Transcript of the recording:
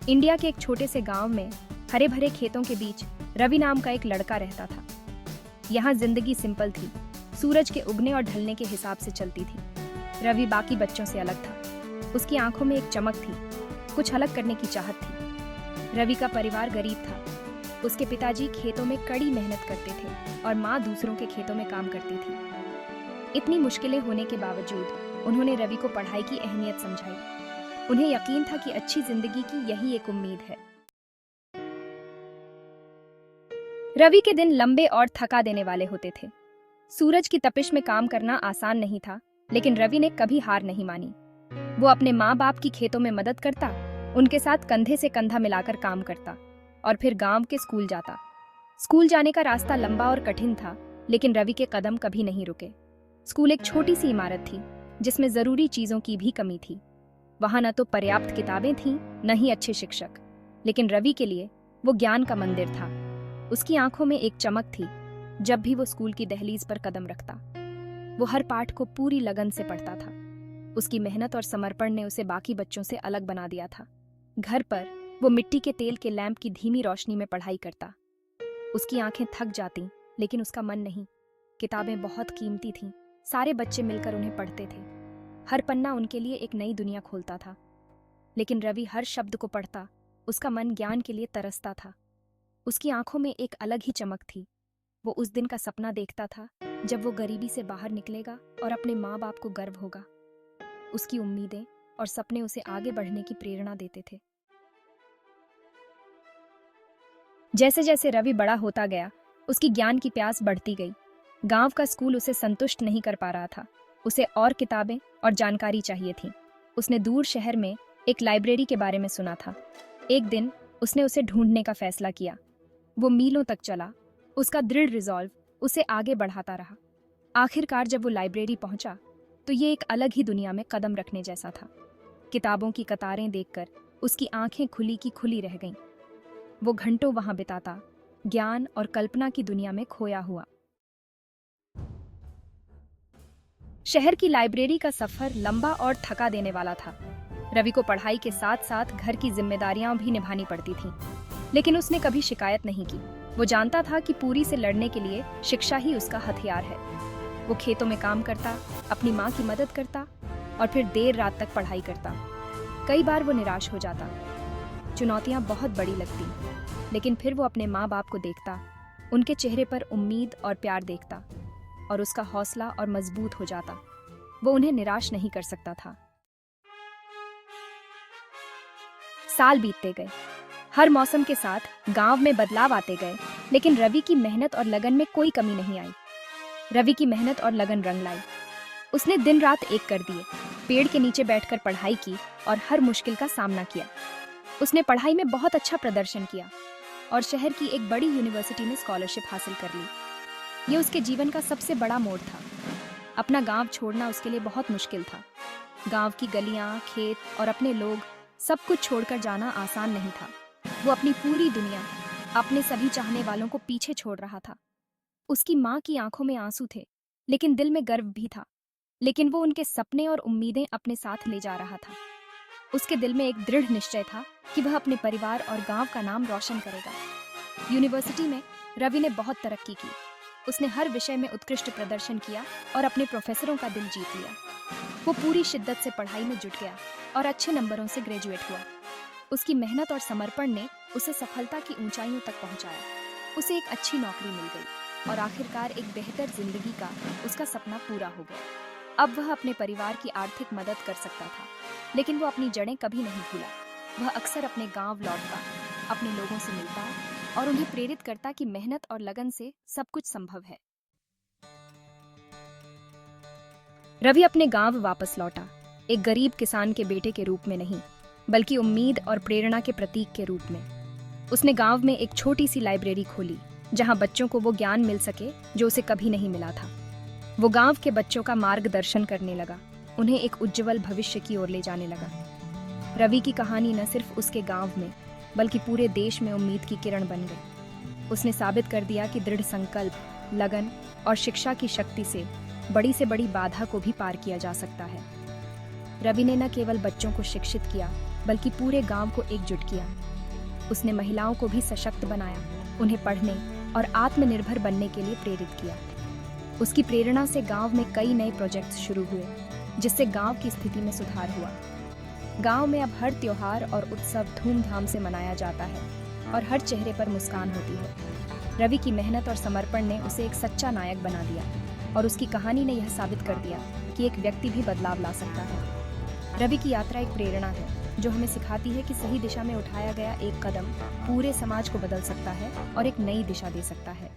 India के एक छोटे से गांव में हरे भरे खेतों के बीच रवि नाम का एक लड़का रहता था। यहाँ जिंदगी सिंपल थी, सूरज के उगने और ढलने के हिसाब से चलती थी। रवि बाकी बच्चों से अलग था। उसकी आंखों में एक चमक थी, कुछ अलग करने की चाहत थी। रवि का परिवार गरीब था। उसके पिताजी खेतों में कड़ी मेहनत करते थे और माँ दूसरों के खेतों में काम करती थी। इतनी मुश्किलें होने के बावजूद उन्होंने रवि को पढ़ाई की अहमियत समझाई। उन्हें यकीन था कि अच्छी जिंदगी की यही एक उम्मीद है। रवि के दिन लंबे और थका देने वाले होते थे। सूरज की तपिश में काम करना आसान नहीं था, लेकिन रवि ने कभी हार नहीं मानी। वो अपने माँ बाप की खेतों में मदद करता, उनके साथ कंधे से कंधा मिलाकर काम करता और फिर गांव के स्कूल जाता। स्कूल जाने का रास्ता लंबा और कठिन था, लेकिन रवि के कदम कभी नहीं रुके। स्कूल एक छोटी सी इमारत थी जिसमें जरूरी चीजों की भी कमी थी। वहां न तो पर्याप्त किताबें थीं, न ही अच्छे शिक्षक, लेकिन रवि के लिए वो ज्ञान का मंदिर था। उसकी आंखों में एक चमक थी। जब भी वो स्कूल की दहलीज पर कदम रखता, वो हर पाठ को पूरी लगन से पढ़ता था। उसकी मेहनत और समर्पण ने उसे बाकी बच्चों से अलग बना दिया था। घर पर वो मिट्टी के तेल के लैंप की धीमी रोशनी में पढ़ाई करता। उसकी आंखें थक जाती, लेकिन उसका मन नहीं। किताबें बहुत कीमती थीं, सारे बच्चे मिलकर उन्हें पढ़ते थे। हर पन्ना उनके लिए एक नई दुनिया खोलता था। लेकिन रवि हर शब्द को पढ़ता, उसका मन ज्ञान के लिए तरसता था। उसकी आंखों में एक अलग ही चमक थी। वो उस दिन का सपना देखता था जब वो गरीबी से बाहर निकलेगा और अपने माँ बाप को गर्व होगा। उसकी उम्मीदें और सपने उसे आगे बढ़ने की प्रेरणा देते थे। जैसे जैसे रवि बड़ा होता गया, उसकी ज्ञान की प्यास बढ़ती गई। गांव का स्कूल उसे संतुष्ट नहीं कर पा रहा था। उसे और किताबें और जानकारी चाहिए थी। उसने दूर शहर में एक लाइब्रेरी के बारे में सुना था। एक दिन उसने उसे ढूंढने का फैसला किया। वो मीलों तक चला। उसका दृढ़ रिजॉल्व उसे आगे बढ़ाता रहा। आखिरकार जब वो लाइब्रेरी पहुंचा, तो ये एक अलग ही दुनिया में कदम रखने जैसा था। किताबों की कतारें देखकर उसकी आंखें खुली की खुली रह गईं। वो घंटों वहां बिताता, ज्ञान और कल्पना की दुनिया में खोया हुआ। शहर की लाइब्रेरी का सफर लंबा और थका देने वाला था। रवि को पढ़ाई के साथ साथ घर की जिम्मेदारियां भी निभानी पड़ती थीं, लेकिन उसने कभी शिकायत नहीं की। वो जानता था कि पूरी से लड़ने के लिए शिक्षा ही उसका हथियार है। वो खेतों में काम करता, अपनी माँ की मदद करता और फिर देर रात तक पढ़ाई करता। कई बार वो निराश हो जाता, चुनौतियां बहुत बड़ी लगती, लेकिन फिर वो अपने माँ बाप को देखता, उनके चेहरे पर उम्मीद और प्यार देखता और उसका हौसला और मजबूत हो जाता। वो उन्हें निराश नहीं कर सकता था। साल बीतते गए। हर मौसम के साथ गांव में बदलाव आते गए, लेकिन रवि की मेहनत और लगन में कोई कमी नहीं आई। रवि की मेहनत और लगन रंग लाई। उसने दिन रात एक कर दिए, पेड़ के नीचे बैठकर पढ़ाई की और हर मुश्किल का सामना किया। उसने पढ़ाई में बहुत अच्छा प्रदर्शन किया और शहर की एक बड़ी यूनिवर्सिटी में स्कॉलरशिप हासिल कर ली। ये उसके जीवन का सबसे बड़ा मोड़ था। अपना गांव छोड़ना उसके लिए बहुत मुश्किल था। गांव की गलियां, खेत और अपने लोग, सब कुछ छोड़कर जाना आसान नहीं था। वो अपनी पूरी दुनिया, अपने सभी चाहने वालों को पीछे छोड़ रहा था। उसकी माँ की आंखों में आंसू थे, लेकिन दिल में गर्व भी था। लेकिन वो उनके सपने और उम्मीदें अपने साथ ले जा रहा था। उसके दिल में एक दृढ़ निश्चय था कि वह अपने परिवार और गांव का नाम रोशन करेगा। यूनिवर्सिटी में रवि ने बहुत तरक्की की। उसने हर विषय में उत्कृष्ट प्रदर्शन किया और अपने प्रोफेसरों का दिल जीत लिया। वो पूरी शिद्दत से पढ़ाई में जुट गया और अच्छे नंबरों से ग्रेजुएट हुआ। उसकी मेहनत और समर्पण ने उसे सफलता की ऊंचाइयों तक पहुंचाया। उसे एक अच्छी नौकरी मिल गई और आखिरकार एक बेहतर जिंदगी का उसका सपना पूरा हो गया। अब वह अपने परिवार की आर्थिक मदद कर सकता था, लेकिन वो अपनी जड़ें कभी नहीं भूला। वह अक्सर अपने गांव लौटता, अपने लोगों से मिलता और उन्हें प्रेरित करता कि मेहनत और लगन से सब कुछ संभव है। रवि अपने गांव वापस लौटा, एक गरीब किसान के बेटे के रूप में नहीं, बल्कि उम्मीद और प्रेरणा के प्रतीक के रूप में। उसने गांव में एक छोटी सी लाइब्रेरी खोली, जहां बच्चों को वो ज्ञान मिल सके जो उसे कभी नहीं मिला था। वो गांव के बच्चों का मार्गदर्शन करने लगा, उन्हें एक उज्जवल भविष्य की ओर ले जाने लगा। रवि की कहानी न सिर्फ उसके गांव में, बल्कि पूरे देश में उम्मीद की किरण बन गई। उसने साबित कर दिया कि दृढ़ संकल्प, लगन और शिक्षा की शक्ति से बड़ी बाधा को भी पार किया जा सकता है। रवि ने न केवल बच्चों को शिक्षित किया, बल्कि पूरे गांव को एकजुट किया। उसने महिलाओं को भी सशक्त बनाया, उन्हें पढ़ने और आत्मनिर्भर बनने के लिए प्रेरित किया। उसकी प्रेरणा से गांव में कई नए प्रोजेक्ट्स शुरू हुए, जिससे गांव की स्थिति में सुधार हुआ। गांव में अब हर त्योहार और उत्सव धूमधाम से मनाया जाता है और हर चेहरे पर मुस्कान होती है। रवि की मेहनत और समर्पण ने उसे एक सच्चा नायक बना दिया और उसकी कहानी ने यह साबित कर दिया कि एक व्यक्ति भी बदलाव ला सकता है। रवि की यात्रा एक प्रेरणा है जो हमें सिखाती है कि सही दिशा में उठाया गया एक कदम पूरे समाज को बदल सकता है और एक नई दिशा दे सकता है।